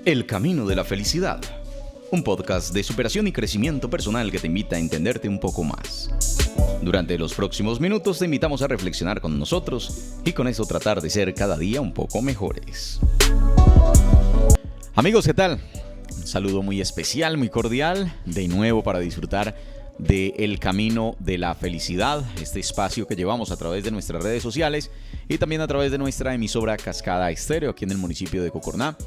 El Camino de la Felicidad, un podcast de superación y crecimiento personal que te invita a entenderte un poco más. Durante los próximos minutos te invitamos a reflexionar con nosotros y con eso tratar de ser cada día un poco mejores. Amigos, ¿qué tal? Un saludo muy especial, muy cordial, de nuevo para disfrutar de El Camino de la Felicidad, este espacio que llevamos a través de nuestras redes sociales y también a través de nuestra emisora Cascada Estéreo aquí en el municipio de Cocorná,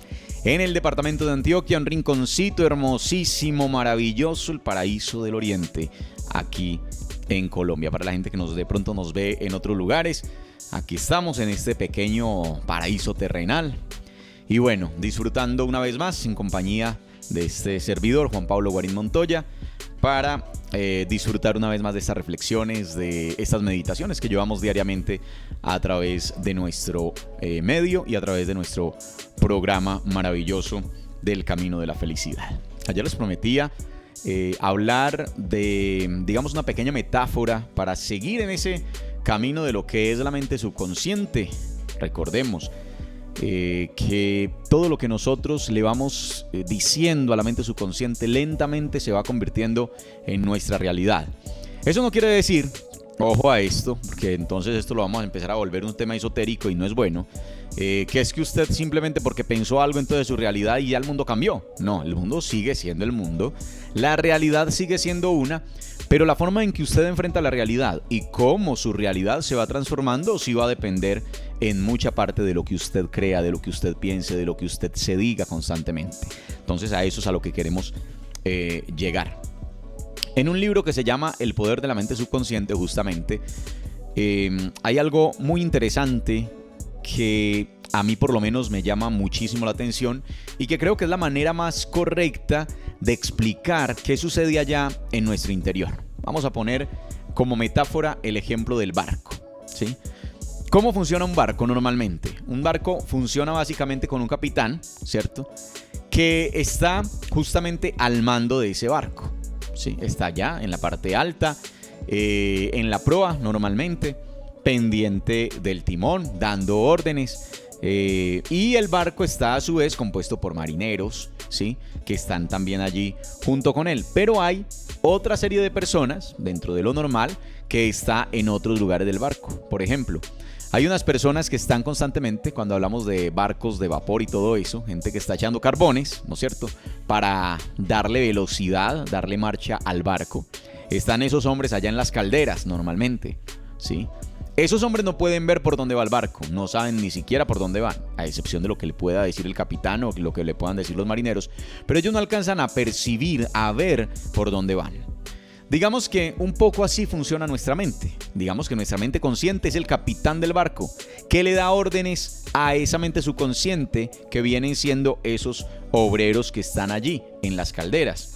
en el departamento de Antioquia, un rinconcito hermosísimo, maravilloso, el paraíso del oriente, aquí en Colombia. Para la gente que de pronto nos ve en otros lugares, aquí estamos en este pequeño paraíso terrenal y bueno, disfrutando una vez más en compañía de este servidor, Juan Pablo Guarín Montoya, para disfrutar una vez más de estas reflexiones, de estas meditaciones que llevamos diariamente a través de nuestro medio y a través de nuestro programa maravilloso del Camino de la Felicidad. Ayer les prometía hablar de, digamos, una pequeña metáfora para seguir en ese camino de lo que es la mente subconsciente. Recordemos que todo lo que nosotros le vamos diciendo a la mente subconsciente lentamente se va convirtiendo en nuestra realidad. Eso no quiere decir, ojo a esto, porque entonces esto lo vamos a empezar a volver un tema esotérico y no es bueno, que es que usted simplemente porque pensó algo entonces su realidad y ya el mundo cambió. No, el mundo sigue siendo el mundo, la realidad sigue siendo una, pero la forma en que usted enfrenta la realidad y cómo su realidad se va transformando sí va a depender en mucha parte de lo que usted crea, de lo que usted piense, de lo que usted se diga constantemente. Entonces a eso es a lo que queremos llegar. En un libro que se llama El Poder de la Mente Subconsciente, justamente, hay algo muy interesante que a mí por lo menos me llama muchísimo la atención y que creo que es la manera más correcta de explicar qué sucede allá en nuestro interior. Vamos a poner como metáfora el ejemplo del barco, ¿sí? ¿Cómo funciona un barco normalmente? Un barco funciona básicamente con un capitán, ¿cierto? Que está justamente al mando de ese barco, ¿sí? Está allá en la parte alta, en la proa normalmente, pendiente del timón, dando órdenes. Y el barco está a su vez compuesto por marineros, ¿sí? Que están también allí junto con él. Pero hay otra serie de personas dentro de lo normal que está en otros lugares del barco. Por ejemplo, hay unas personas que están constantemente, cuando hablamos de barcos de vapor y todo eso, gente que está echando carbones, ¿no es cierto?, para darle velocidad, darle marcha al barco. Están esos hombres allá en las calderas normalmente, ¿sí? Esos hombres no pueden ver por dónde va el barco, no saben ni siquiera por dónde van, a excepción de lo que le pueda decir el capitán o lo que le puedan decir los marineros, pero ellos no alcanzan a percibir, a ver por dónde van. Digamos que un poco así funciona nuestra mente. Digamos que nuestra mente consciente es el capitán del barco, que le da órdenes a esa mente subconsciente que vienen siendo esos obreros que están allí en las calderas.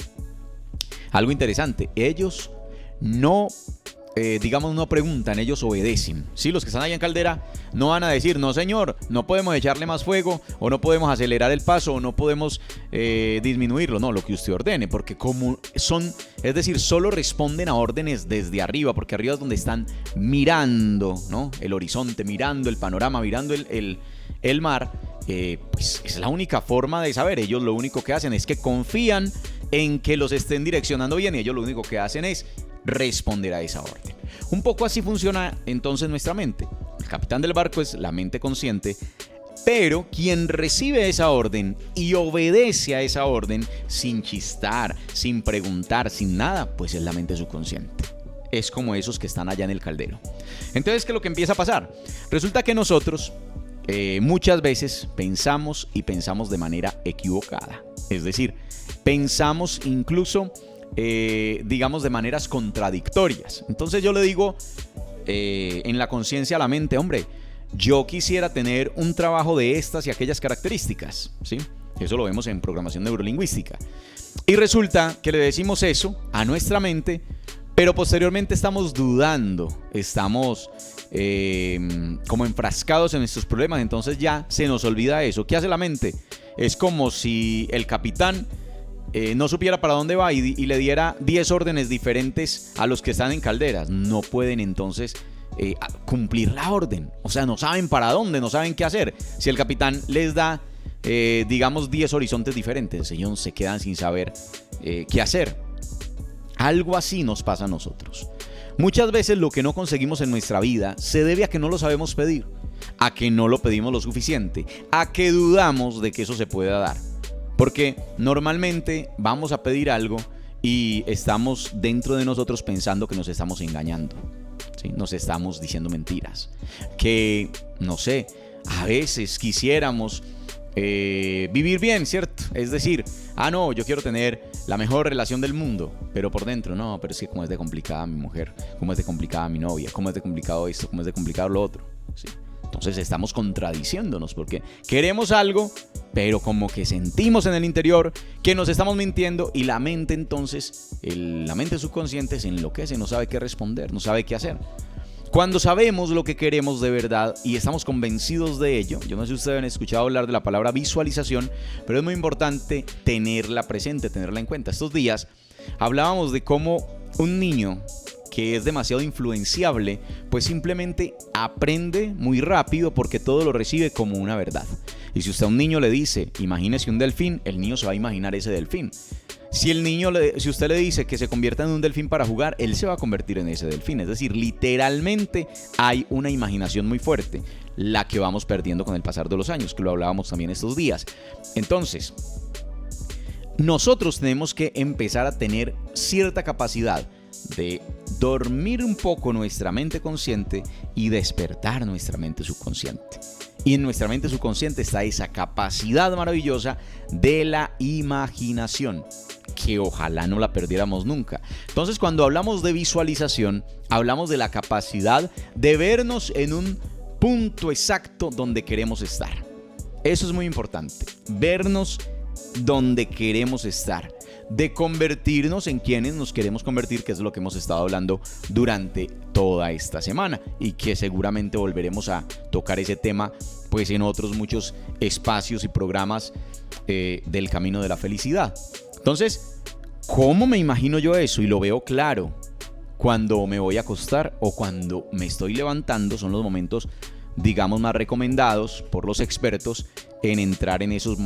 Algo interesante, ellos no preguntan, ellos obedecen. Sí, los que están allá en caldera no van a decir, no señor, no podemos echarle más fuego, o no podemos acelerar el paso, o no podemos disminuirlo. No, lo que usted ordene, porque como son, es decir, solo responden a órdenes desde arriba, porque arriba es donde están mirando, ¿no?, el horizonte, mirando el panorama, mirando el mar. Pues es la única forma de saber. Ellos lo único que hacen es que confían en que los estén direccionando bien y ellos lo único que hacen es responder a esa orden. Un poco así funciona entonces nuestra mente. El capitán del barco es la mente consciente, pero quien recibe esa orden y obedece a esa orden sin chistar, sin preguntar, sin nada, pues es la mente subconsciente. Es como esos que están allá en el caldero. Entonces, ¿qué es lo que empieza a pasar? Resulta que nosotros muchas veces pensamos y pensamos de manera equivocada. Es decir, pensamos incluso digamos de maneras contradictorias. Entonces yo le digo en la conciencia a la mente, hombre, yo quisiera tener un trabajo de estas y aquellas características, ¿sí? Eso lo vemos en programación neurolingüística. Y resulta que le decimos eso a nuestra mente, pero posteriormente estamos dudando, estamos como enfrascados en nuestros problemas, entonces ya se nos olvida eso. ¿Qué hace la mente? Es como si el capitán no supiera para dónde va y le diera 10 órdenes diferentes a los que están en calderas. No pueden entonces cumplir la orden. O sea, no saben para dónde, no saben qué hacer. Si el capitán les da digamos, 10 horizontes diferentes. Ellos se quedan sin saber qué hacer. Algo así nos pasa a nosotros. Muchas veces lo que no conseguimos en nuestra vida se debe a que no lo sabemos pedir, a que no lo pedimos lo suficiente, a que dudamos de que eso se pueda dar. Porque normalmente vamos a pedir algo y estamos dentro de nosotros pensando que nos estamos engañando, ¿sí? Nos estamos diciendo mentiras. Que, no sé, a veces quisiéramos vivir bien, ¿cierto? Es decir, no, yo quiero tener la mejor relación del mundo, pero por dentro, no, pero es que como es de complicada mi mujer, como es de complicada mi novia, como es de complicado esto, como es de complicado lo otro, ¿sí? Entonces estamos contradiciéndonos porque queremos algo, pero como que sentimos en el interior que nos estamos mintiendo y la mente entonces, la mente subconsciente se enloquece, no sabe qué responder, no sabe qué hacer. Cuando sabemos lo que queremos de verdad y estamos convencidos de ello, yo no sé si ustedes han escuchado hablar de la palabra visualización, pero es muy importante tenerla presente, tenerla en cuenta. Estos días hablábamos de cómo un niño que es demasiado influenciable, pues simplemente aprende muy rápido porque todo lo recibe como una verdad. Y si usted a un niño le dice, imagínese un delfín, el niño se va a imaginar ese delfín. Si usted le dice que se convierta en un delfín para jugar, él se va a convertir en ese delfín. Es decir, literalmente hay una imaginación muy fuerte, la que vamos perdiendo con el pasar de los años, que lo hablábamos también estos días. Entonces, nosotros tenemos que empezar a tener cierta capacidad de dormir un poco nuestra mente consciente y despertar nuestra mente subconsciente. Y en nuestra mente subconsciente está esa capacidad maravillosa de la imaginación, que ojalá no la perdiéramos nunca. Entonces, cuando hablamos de visualización, hablamos de la capacidad de vernos en un punto exacto donde queremos estar. Eso es muy importante, vernos donde queremos estar, de convertirnos en quienes nos queremos convertir, que es lo que hemos estado hablando durante toda esta semana y que seguramente volveremos a tocar ese tema pues en otros muchos espacios y programas del camino de la felicidad. Entonces, ¿cómo me imagino yo eso? Y lo veo claro. Cuando me voy a acostar o cuando me estoy levantando son los momentos, digamos, más recomendados por los expertos en entrar en esos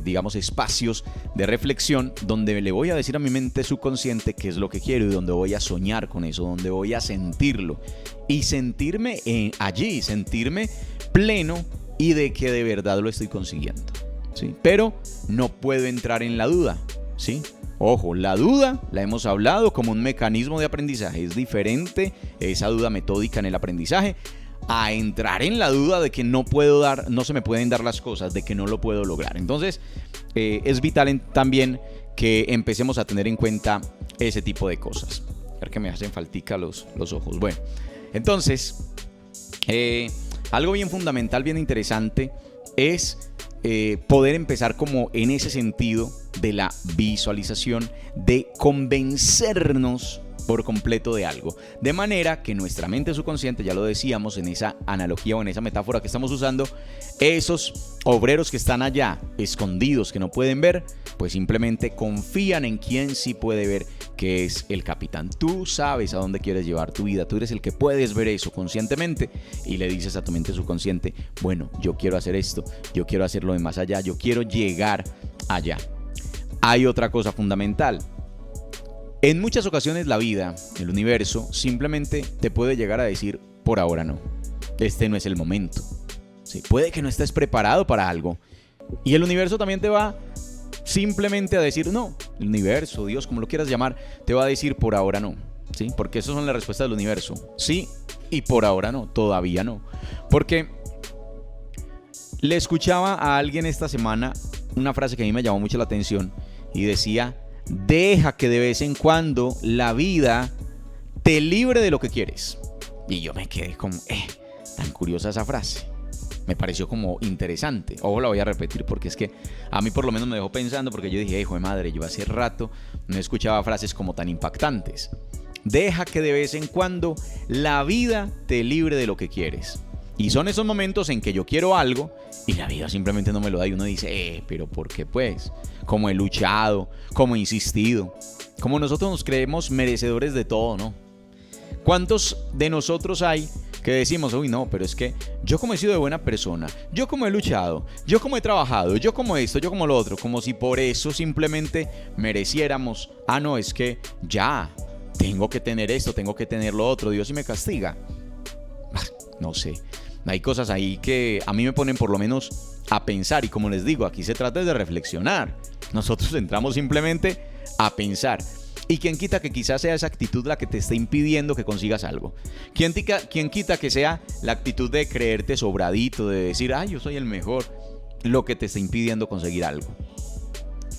digamos, espacios de reflexión donde le voy a decir a mi mente subconsciente qué es lo que quiero y donde voy a soñar con eso, donde voy a sentirlo y sentirme allí, sentirme pleno y de que de verdad lo estoy consiguiendo, ¿sí? Pero no puedo entrar en la duda, ¿sí? Ojo, la duda la hemos hablado como un mecanismo de aprendizaje. Es diferente esa duda metódica en el aprendizaje a entrar en la duda de que no se me pueden dar las cosas, de que no lo puedo lograr. Entonces, es vital también que empecemos a tener en cuenta ese tipo de cosas. A ver que me hacen faltica los ojos. Bueno, entonces, algo bien fundamental, bien interesante, es poder empezar como en ese sentido de la visualización, de convencernos por completo de algo, de manera que nuestra mente subconsciente, ya lo decíamos en esa analogía o en esa metáfora que estamos usando, esos obreros que están allá escondidos, que no pueden ver, pues simplemente confían en quien sí puede ver, que es el capitán. Tú sabes a dónde quieres llevar tu vida, tú eres el que puedes ver eso conscientemente y le dices a tu mente subconsciente, bueno, yo quiero hacer esto, yo quiero hacerlo de más allá, yo quiero llegar allá. Hay otra cosa fundamental. En muchas ocasiones la vida, el universo, simplemente te puede llegar a decir, por ahora no, este no es el momento. Sí, puede que no estés preparado para algo. Y el universo también te va simplemente a decir, no, el universo, Dios, como lo quieras llamar, te va a decir, por ahora no. ¿Sí? Porque esas son las respuestas del universo. Sí y por ahora no, todavía no. Porque le escuchaba a alguien esta semana una frase que a mí me llamó mucho la atención y decía, deja que de vez en cuando la vida te libre de lo que quieres. Y yo me quedé como, tan curiosa esa frase. Me pareció como interesante. Ojo, la voy a repetir porque es que a mí por lo menos me dejó pensando, porque yo dije, hijo de madre, yo hace rato no escuchaba frases como tan impactantes. Deja que de vez en cuando la vida te libre de lo que quieres. Y son esos momentos en que yo quiero algo y la vida simplemente no me lo da y uno dice, pero ¿por qué pues? Como he luchado, como he insistido, como nosotros nos creemos merecedores de todo, ¿no? ¿Cuántos de nosotros hay que decimos, uy, no, pero es que yo como he sido de buena persona, yo como he luchado, yo como he trabajado, yo como esto, yo como lo otro, como si por eso simplemente mereciéramos, no, es que ya, tengo que tener esto, tengo que tener lo otro, Dios sí me castiga. No sé, hay cosas ahí que a mí me ponen por lo menos a pensar, y como les digo, aquí se trata de reflexionar. Nosotros entramos simplemente a pensar. Y quién quita que quizás sea esa actitud la que te esté impidiendo que consigas algo. ¿Quién quita que sea la actitud de creerte sobradito, de decir, yo soy el mejor, lo que te está impidiendo conseguir algo?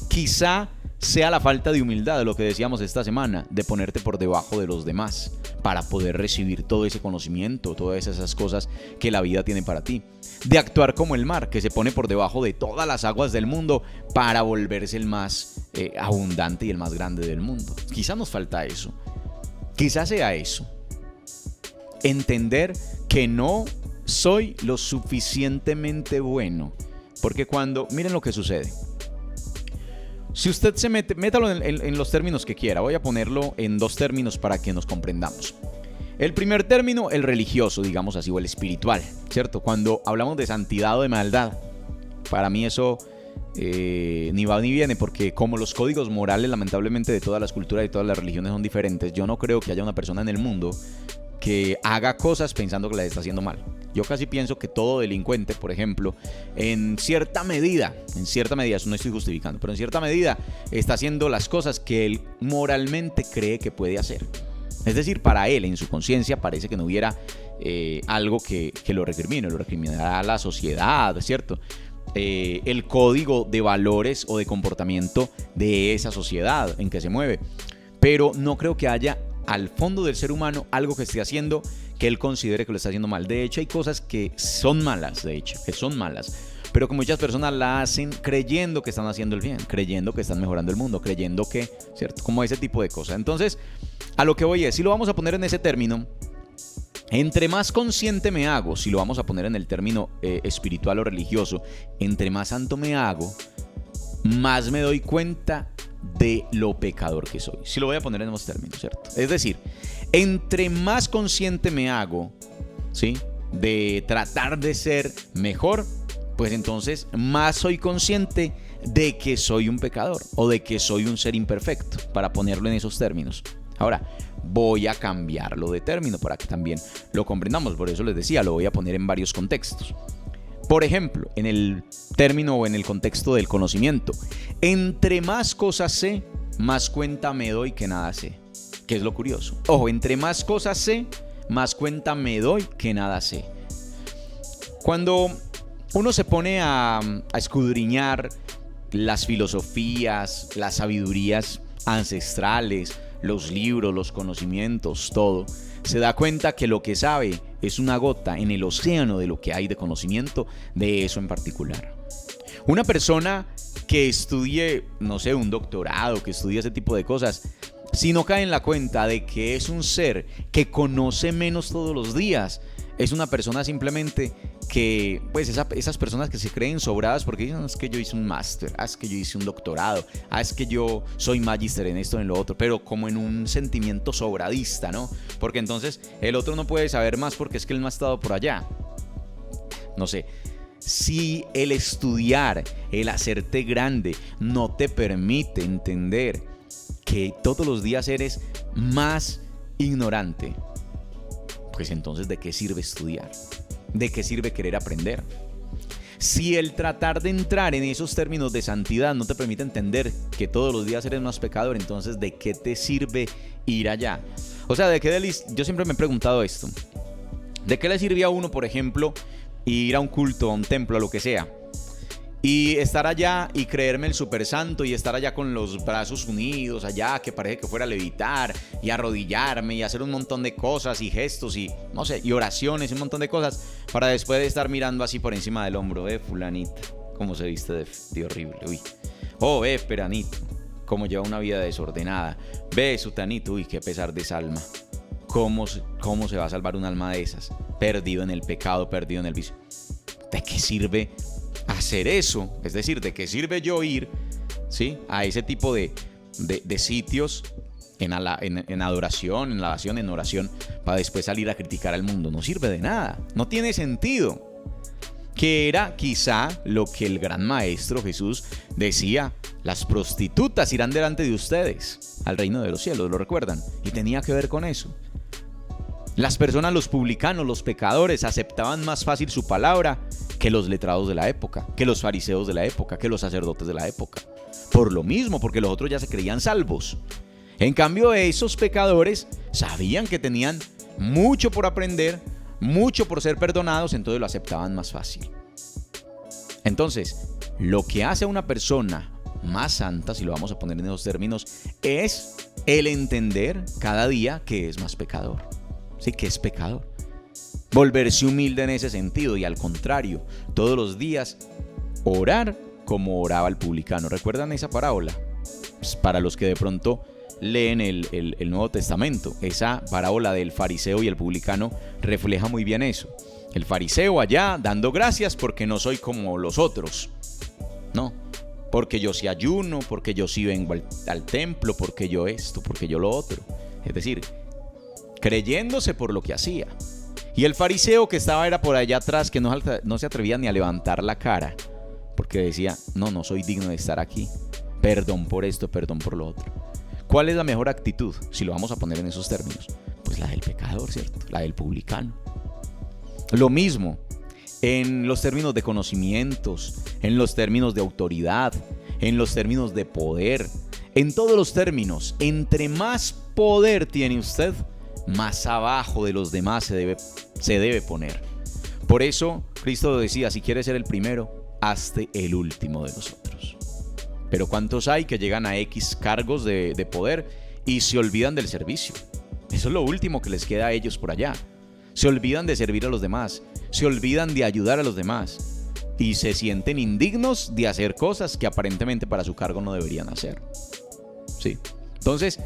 Quizá sea la falta de humildad, de lo que decíamos esta semana, de ponerte por debajo de los demás para poder recibir todo ese conocimiento, todas esas cosas que la vida tiene para ti. De actuar como el mar, que se pone por debajo de todas las aguas del mundo para volverse el más abundante y el más grande del mundo. Quizá nos falta eso. Quizá sea eso. Entender que no soy lo suficientemente bueno. Porque miren lo que sucede. Si usted se métalo en los términos que quiera. Voy a ponerlo en 2 términos para que nos comprendamos. El primer término, el religioso, digamos así, o el espiritual, ¿cierto? Cuando hablamos de santidad o de maldad, para mí eso ni va ni viene, porque como los códigos morales, lamentablemente, de todas las culturas y todas las religiones son diferentes, yo no creo que haya una persona en el mundo que haga cosas pensando que las está haciendo mal. Yo casi pienso que todo delincuente, por ejemplo, en cierta medida, eso no estoy justificando, pero en cierta medida está haciendo las cosas que él moralmente cree que puede hacer. Es decir, para él, en su conciencia, parece que no hubiera algo que lo recriminará la sociedad, ¿cierto? El código de valores o de comportamiento de esa sociedad en que se mueve. Pero no creo que haya al fondo del ser humano algo que esté haciendo que él considere que lo está haciendo mal. De hecho, hay cosas que son malas, pero que muchas personas la hacen creyendo que están haciendo el bien, creyendo que están mejorando el mundo, creyendo que, ¿cierto? Como ese tipo de cosas. Entonces, a lo que voy es, si lo vamos a poner en ese término, entre más consciente me hago, si lo vamos a poner en el término espiritual o religioso, entre más santo me hago, más me doy cuenta de lo pecador que soy. Si lo voy a poner en esos términos, ¿cierto? Es decir, entre más consciente me hago, ¿sí?, de tratar de ser mejor, pues entonces más soy consciente de que soy un pecador o de que soy un ser imperfecto, para ponerlo en esos términos. Ahora, voy a cambiarlo de término para que también lo comprendamos. Por eso les decía, lo voy a poner en varios contextos. Por ejemplo, en el término o en el contexto del conocimiento, entre más cosas sé, más cuenta me doy que nada sé. ¿Qué es lo curioso? Ojo, entre más cosas sé, más cuenta me doy que nada sé. Cuando uno se pone a escudriñar las filosofías, las sabidurías ancestrales, los libros, los conocimientos, todo, se da cuenta que lo que sabe es una gota en el océano de lo que hay de conocimiento de eso en particular. Una persona que estudie, no sé, un doctorado, que estudie ese tipo de cosas, si no cae en la cuenta de que es un ser que conoce menos todos los días, es una persona simplemente que, pues esas personas que se creen sobradas porque dicen, es que yo hice un máster, es que yo hice un doctorado, es que yo soy magíster en esto, en lo otro, pero como en un sentimiento sobradista, ¿no? Porque entonces el otro no puede saber más porque es que él no ha estado por allá. No sé, si el estudiar, el hacerte grande, no te permite entender que todos los días eres más ignorante, pues entonces, ¿de qué sirve estudiar? ¿De qué sirve querer aprender? Si el tratar de entrar en esos términos de santidad no te permite entender que todos los días eres más pecador, entonces, ¿de qué te sirve ir allá? O sea, yo siempre me he preguntado esto. ¿De qué le sirve a uno, por ejemplo, ir a un culto, a un templo, a lo que sea, y estar allá y creerme el super santo y estar allá con los brazos unidos allá, que parece que fuera a levitar, y arrodillarme y hacer un montón de cosas y gestos y no sé, y oraciones y un montón de cosas, para después de estar mirando así por encima del hombro, fulanita, cómo se viste de horrible, uy, peranito, cómo lleva una vida desordenada, sutanito, uy, qué pesar de esa alma, cómo se va a salvar un alma de esas, perdido en el pecado, perdido en el vicio. ¿De qué sirve hacer eso? Es decir, ¿de qué sirve yo ir, ¿sí?, a ese tipo de sitios en adoración, en alabación, en oración, para después salir a criticar al mundo. No sirve de nada, no tiene sentido. Que era quizá lo que el gran maestro Jesús decía: las prostitutas irán delante de ustedes al reino de los cielos, ¿lo recuerdan? Y tenía que ver con eso. Las personas, los publicanos, los pecadores, aceptaban más fácil su palabra que los letrados de la época, que los fariseos de la época, que los sacerdotes de la época. Por lo mismo, porque los otros ya se creían salvos. En cambio, esos pecadores sabían que tenían mucho por aprender, mucho por ser perdonados, entonces lo aceptaban más fácil. Entonces, lo que hace a una persona más santa, si lo vamos a poner en esos términos, es el entender cada día que es más pecador. Sí, que es pecador. Volverse humilde en ese sentido y al contrario, todos los días orar como oraba el publicano. ¿Recuerdan esa parábola? Pues para los que de pronto leen el Nuevo Testamento, esa parábola del fariseo y el publicano refleja muy bien eso. El fariseo allá dando gracias porque no soy como los otros, no, porque yo sí ayuno, porque yo sí vengo al templo, porque yo esto, porque yo lo otro. Es decir, creyéndose por lo que hacía. Y el fariseo que era por allá atrás, que no se atrevía ni a levantar la cara, porque decía: no soy digno de estar aquí, perdón por esto, perdón por lo otro. ¿Cuál es la mejor actitud, si lo vamos a poner en esos términos? Pues la del pecador, ¿cierto? La del publicano. Lo mismo en los términos de conocimientos, en los términos de autoridad, en los términos de poder, en todos los términos. Entre más poder tiene usted, más abajo de los demás se debe poner. Por eso Cristo decía: si quieres ser el primero, hazte el último de los otros. Pero ¿cuántos hay que llegan a X cargos de poder y se olvidan del servicio? Eso es lo último que les queda a ellos por allá. Se olvidan de servir a los demás, se olvidan de ayudar a los demás y se sienten indignos de hacer cosas que aparentemente para su cargo no deberían hacer. Sí. Entonces,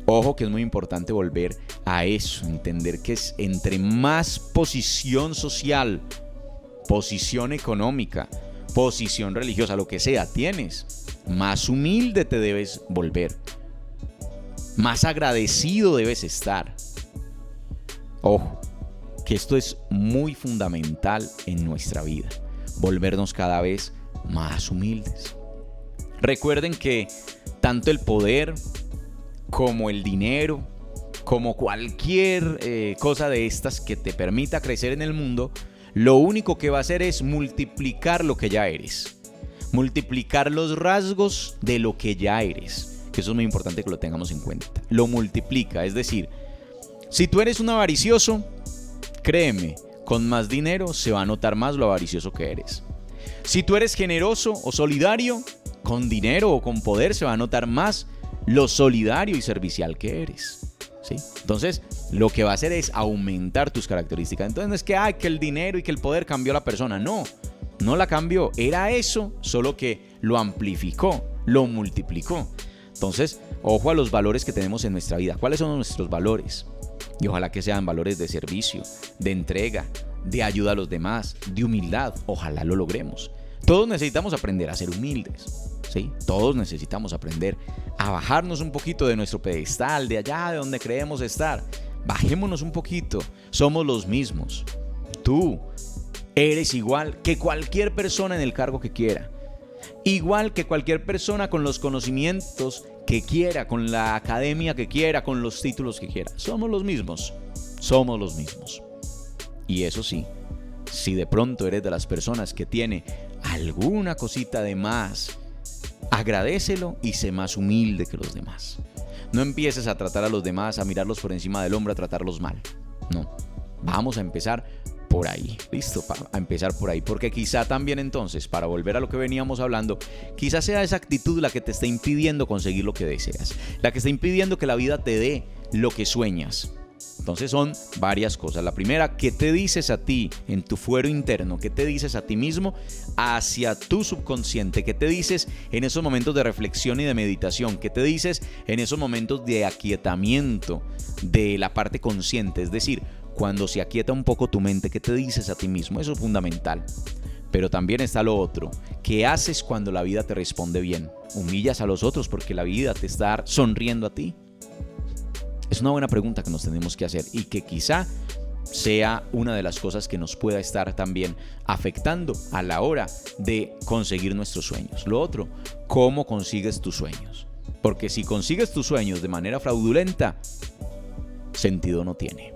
ojo, que es muy importante volver a eso, entender que es entre más posición social, posición económica, posición religiosa, lo que sea, tienes, más humilde te debes volver, más agradecido debes estar. Ojo, que esto es muy fundamental en nuestra vida, volvernos cada vez más humildes. Recuerden que tanto el poder como el dinero, como cualquier cosa de estas que te permita crecer en el mundo, lo único que va a hacer es multiplicar lo que ya eres, multiplicar los rasgos de lo que ya eres, que eso es muy importante que lo tengamos en cuenta. Lo multiplica, es decir, si tú eres un avaricioso, créeme, con más dinero se va a notar más lo avaricioso que eres. Si tú eres generoso o solidario, con dinero o con poder se va a notar más lo solidario y servicial que eres. ¿Sí? Entonces, lo que va a hacer es aumentar tus características. Entonces no es que el dinero y que el poder cambió a la persona. No, no la cambió. Era eso, solo que lo amplificó, lo multiplicó. Entonces, ojo a los valores que tenemos en nuestra vida. ¿Cuáles son nuestros valores? Y ojalá que sean valores de servicio, de entrega, de ayuda a los demás, de humildad. Ojalá lo logremos. Todos necesitamos aprender a ser humildes. ¿Sí? Todos necesitamos aprender a bajarnos un poquito de nuestro pedestal, de allá de donde creemos estar. Bajémonos un poquito. Somos los mismos. Tú eres igual que cualquier persona en el cargo que quiera. Igual que cualquier persona con los conocimientos que quiera, con la academia que quiera, con los títulos que quiera. Somos los mismos. Somos los mismos. Y eso sí, si de pronto eres de las personas que tiene alguna cosita de más, agradécelo y sé más humilde que los demás. No empieces a tratar a los demás, a mirarlos por encima del hombro, a tratarlos mal. No, vamos a empezar por ahí. Listo, a empezar por ahí. Porque quizá también entonces, para volver a lo que veníamos hablando, quizá sea esa actitud la que te está impidiendo conseguir lo que deseas, la que está impidiendo que la vida te dé lo que sueñas. Entonces son varias cosas. La primera, ¿qué te dices a ti en tu fuero interno? ¿Qué te dices a ti mismo hacia tu subconsciente? ¿Qué te dices en esos momentos de reflexión y de meditación? ¿Qué te dices en esos momentos de aquietamiento de la parte consciente? Es decir, cuando se aquieta un poco tu mente, ¿qué te dices a ti mismo? Eso es fundamental. Pero también está lo otro. ¿Qué haces cuando la vida te responde bien? ¿Humillas a los otros porque la vida te está sonriendo a ti? Es una buena pregunta que nos tenemos que hacer y que quizá sea una de las cosas que nos pueda estar también afectando a la hora de conseguir nuestros sueños. Lo otro, ¿cómo consigues tus sueños? Porque si consigues tus sueños de manera fraudulenta, sentido no tiene.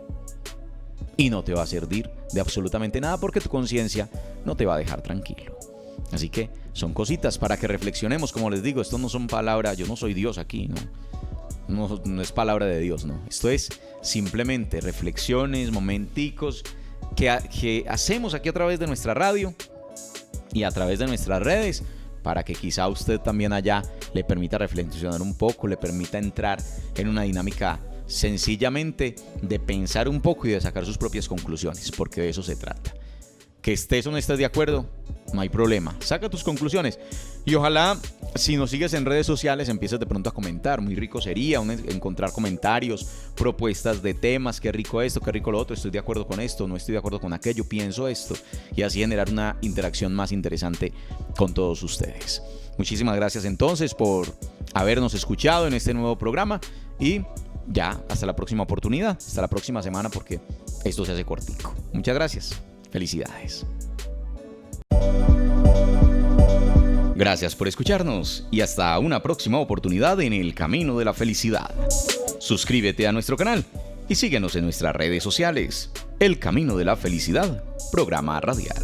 Y no te va a servir de absolutamente nada porque tu conciencia no te va a dejar tranquilo. Así que son cositas para que reflexionemos. Como les digo, esto no son palabras, yo no soy Dios aquí, no es palabra de Dios, no. Esto es simplemente reflexiones, momenticos que hacemos aquí a través de nuestra radio y a través de nuestras redes, para que quizá usted también allá le permita reflexionar un poco, le permita entrar en una dinámica sencillamente de pensar un poco y de sacar sus propias conclusiones, porque de eso se trata. Que estés o no estés de acuerdo, no hay problema. Saca tus conclusiones. Y ojalá, si nos sigues en redes sociales, empieces de pronto a comentar. Muy rico sería encontrar comentarios, propuestas de temas. Qué rico esto, qué rico lo otro. Estoy de acuerdo con esto, no estoy de acuerdo con aquello. Pienso esto. Y así generar una interacción más interesante con todos ustedes. Muchísimas gracias entonces por habernos escuchado en este nuevo programa. Y ya, hasta la próxima oportunidad. Hasta la próxima semana, porque esto se hace cortico. Muchas gracias. Felicidades. Gracias por escucharnos y hasta una próxima oportunidad en el camino de la felicidad. Suscríbete a nuestro canal y síguenos en nuestras redes sociales. El Camino de la Felicidad, programa radial.